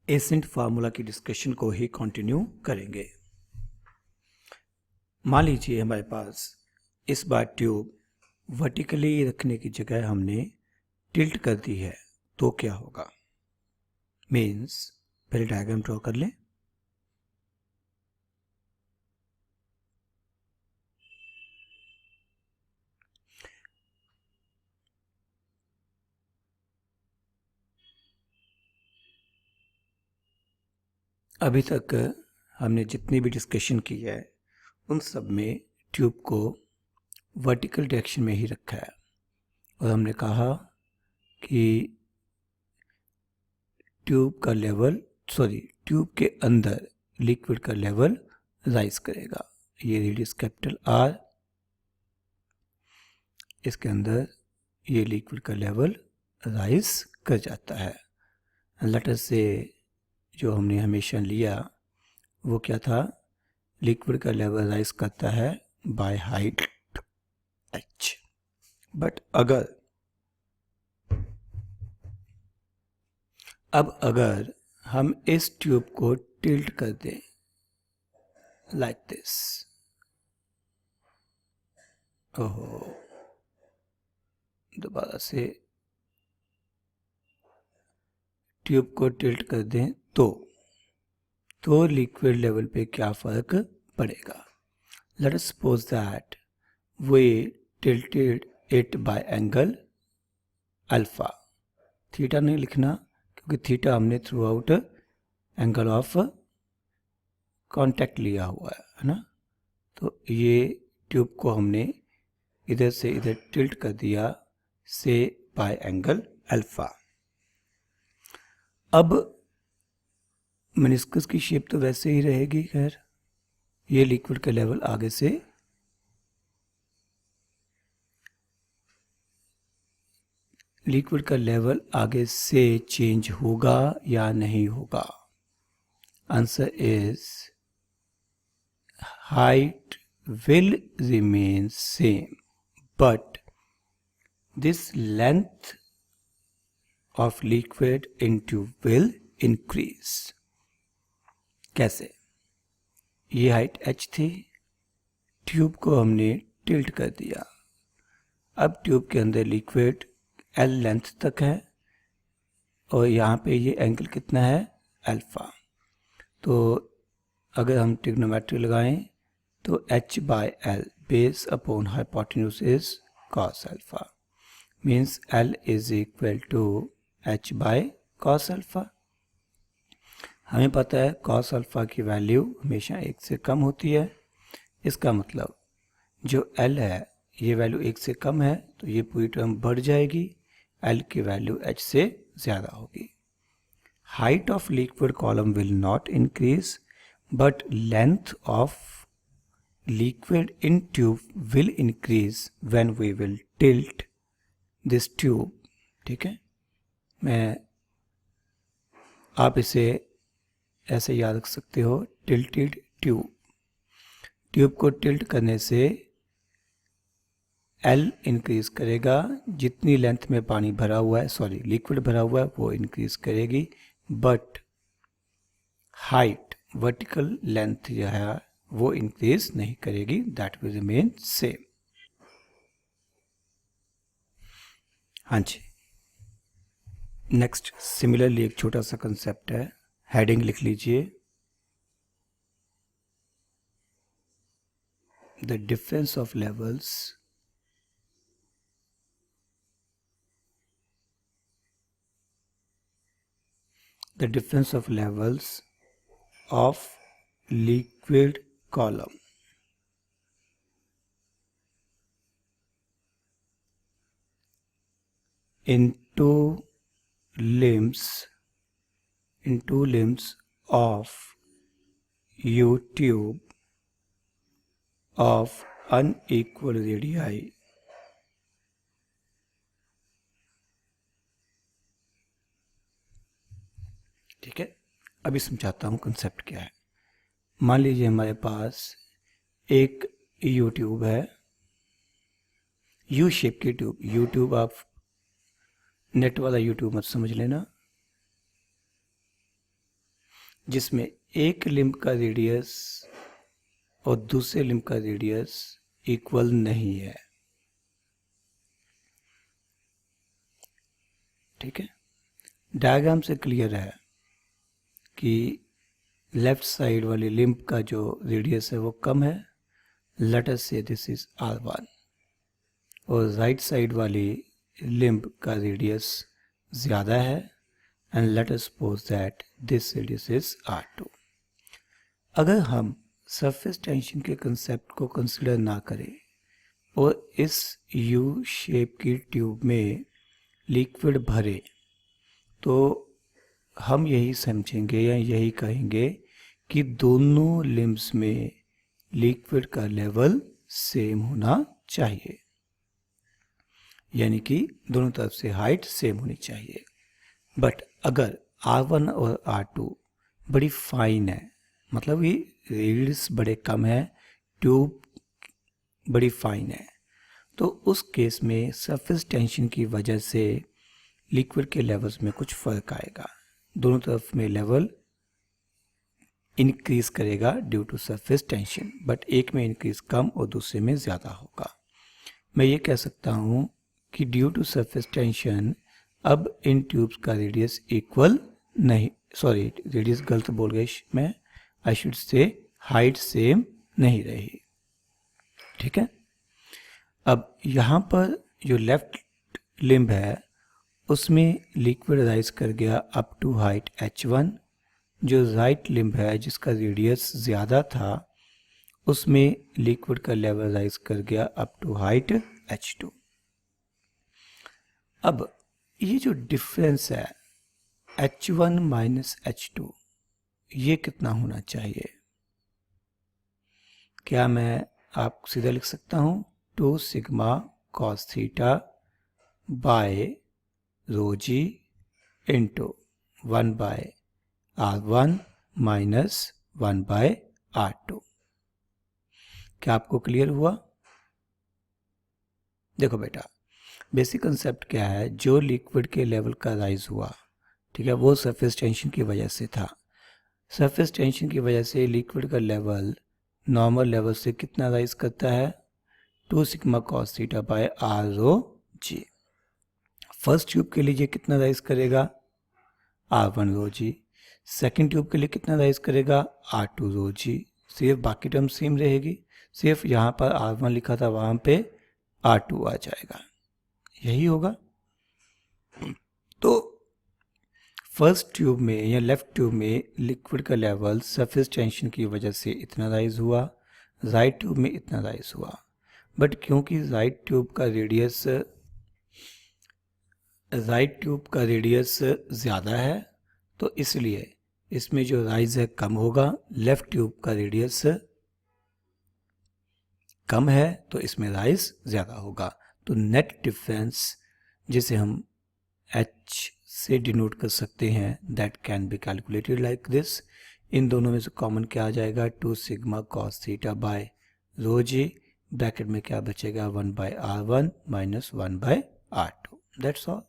Accent formula की discussion को ही continue करेंगे। मान लीजिए हमारे पास इस बार ट्यूब वर्टिकली रखने की जगह हमने टिल्ट कर दी है, तो क्या होगा? मीन्स पहले डायग्राम ड्रॉ कर लें। अभी तक हमने जितनी भी डिस्कशन की है उन सब में ट्यूब को वर्टिकल डायरेक्शन में ही रखा है और हमने कहा कि ट्यूब के अंदर लिक्विड का लेवल राइज करेगा। ये रेडियस कैपिटल आर, इसके अंदर ये लिक्विड का लेवल राइज कर जाता है। लेटर से जो हमने हमेशा लिया वो क्या था? लिक्विड का लेवल राइज करता है बाय हाइट h। बट अगर हम इस ट्यूब को टिल्ट कर दें लाइक दिस, ओहो, दोबारा से ट्यूब को टिल्ट कर दें तो लिक्विड लेवल पे क्या फर्क पड़ेगा? Let us suppose that we tilted it by angle alpha. Theta नहीं लिखना क्योंकि थीटा हमने throughout angle of contact लिया हुआ है ना। तो ये ट्यूब को हमने इधर से इधर टिल्ट कर दिया से बाय एंगल अल्फा। अब मेनिस्कस की शेप तो वैसे ही रहेगी। खैर, ये लिक्विड का लेवल आगे से चेंज होगा या नहीं होगा? Answer is height will remain same, but this length of liquid in tube will increase। कैसे? ये हाइट h थी, ट्यूब को हमने टिल्ट कर दिया। अब ट्यूब के अंदर लिक्विड l लेंथ तक है और यहाँ पे ये एंगल कितना है? अल्फा। तो अगर हम ट्रिग्नोमेट्री लगाएं तो h by l base upon hypotenuse is cos alpha, means l is equal to h by cos alpha. हमें पता है cos अल्फा की वैल्यू हमेशा 1 से कम होती है। इसका मतलब जो l है ये वैल्यू 1 से कम है तो ये पूरी टर्म बढ़ जाएगी, l की वैल्यू h से ज़्यादा होगी। Height of liquid column will not increase but length of liquid in tube will increase when we will tilt this tube। ठीक है, आप इसे ऐसे याद रख सकते हो, टिल्टेड ट्यूब को टिल्ट करने से L इंक्रीज करेगा, जितनी लेंथ में पानी भरा हुआ है लिक्विड भरा हुआ है वो इंक्रीज करेगी, बट हाइट वर्टिकल लेंथ जो है वो इंक्रीज नहीं करेगी, दैट विल रिमेन सेम। हाँ जी, नेक्स्ट सिमिलरली एक छोटा सा कंसेप्ट है, हेडिंग लिख लीजिए, the difference of levels of liquid column in two limbs of U tube of unequal radii। ठीक है, अभी समझाता हूँ कंसेप्ट क्या है। मान लीजिए हमारे पास एक यू ट्यूब है, यू शेप की ट्यूब। यू ट्यूब आप नेट वाला यूट्यूब मत समझ लेना, जिसमें एक लिम्ब का रेडियस और दूसरे लिम्ब का रेडियस इक्वल नहीं है। ठीक है, डायग्राम से क्लियर है कि लेफ्ट साइड वाली लिम्ब का जो रेडियस है वो कम है, लेट अस से दिस इज R1, और राइट साइड वाली लिम्ब का रेडियस ज़्यादा है, and let us suppose that this radius is R2। अगर हम सरफेस टेंशन के कंसेप्ट को कंसिडर ना करें और इस यू शेप की ट्यूब में लिक्विड भरे, तो हम यही समझेंगे या यही कहेंगे कि दोनों लिम्ब्स में लिक्विड का लेवल सेम होना चाहिए, यानी कि दोनों तरफ से हाइट सेम होनी चाहिए। बट अगर R1 और R2 बड़ी फाइन है, मतलब ये रेडियस बड़े कम है, ट्यूब बड़ी फाइन है, तो उस केस में सरफेस टेंशन की वजह से लिक्विड के लेवल्स में कुछ फर्क आएगा। दोनों तरफ में लेवल इंक्रीज करेगा due to surface tension, but एक में इंक्रीज कम और दूसरे में ज़्यादा होगा। मैं ये कह सकता हूँ कि ड्यू टू सरफेस टेंशन अब इन ट्यूब्स का रेडियस इक्वल नहीं, सॉरी रेडियस गलत बोल गए मैं, I should say height same नहीं रही। ठीक है, अब यहाँ पर जो लेफ्ट लिम्ब है उसमें लिक्विड राइज कर गया अप टू हाइट h1, जो राइट लिम्ब है जिसका रेडियस ज़्यादा था उसमें लिक्विड का लेवल राइज कर गया अप टू हाइट h2। अब ये जो डिफरेंस है h1 माइनस h2, ये कितना होना चाहिए? क्या मैं आप सीधा लिख सकता हूँ 2 sigma cos theta by rho g into 1 by R1 minus 1 by R2। क्या आपको क्लियर हुआ? देखो बेटा, बेसिक कंसेप्ट क्या है, जो लिक्विड के लेवल का राइज हुआ, ठीक है, वो सरफेस टेंशन की वजह से था। सरफेस टेंशन की वजह से लिक्विड का लेवल नॉर्मल लेवल से कितना राइज करता है? 2 sigma cos theta by R rho g. First tube के लिए कितना राइज करेगा? R1 रो जी। सेकेंड ट्यूब के लिए कितना राइज करेगा? R2 रो जी। सिर्फ बाकी टर्म सेम रहेगी, सिर्फ यहाँ पर R1 लिखा था वहाँ पे R2 आ जाएगा, यही होगा। तो फर्स्ट ट्यूब में या लेफ्ट ट्यूब में लिक्विड का लेवल सरफेस टेंशन की वजह से इतना राइज हुआ, राइट ट्यूब में इतना राइज हुआ, बट क्योंकि राइट ट्यूब का रेडियस ज़्यादा है तो इसलिए इसमें जो राइज है कम होगा, लेफ्ट ट्यूब का रेडियस कम है तो इसमें राइज ज़्यादा होगा। तो नेट डिफरेंस जिसे हम h से डिनोट कर सकते हैं, that can be calculated like this. इन दोनों में से कॉमन क्या आ जाएगा? 2 sigma cos theta by rho G, bracket में क्या बचेगा? 1 by R1 minus 1 by R2, that's all.